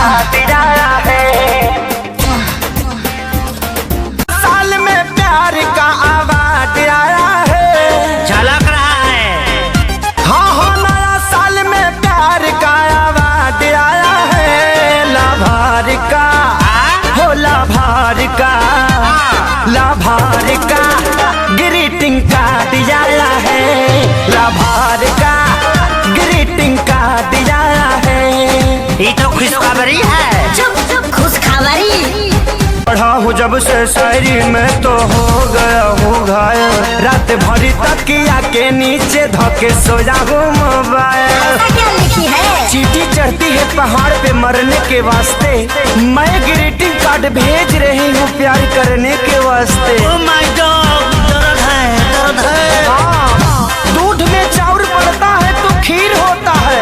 Card आया है। साल में प्यार का अवार्ड आया है। झलक रहा है। हाँ नया साल में प्यार का अवार्ड आया है। लाभार का हो लाभार का ग्रीटिंग कार्ड आया है। लाभार का ग्रीटिंग कार्ड आया है। ये तो खुशखबरी है। चुप खुशखबरी। पढ़ा हूँ जब से शायरी में तो हो गया हूँ घायल। रात भरी तकिया के नीचे धोके सोया हूँ मोबाइल। क्या लिखी है? चींटी चढ़ती है पहाड़ पे मरने के वास्ते। मैं ग्रीटिंग कार्ड भेज रही हूँ प्यार करने के वास्ते। Oh my God, दर्द है। हाँ, दूध में चाउर पड़ता है तो खीर होता है।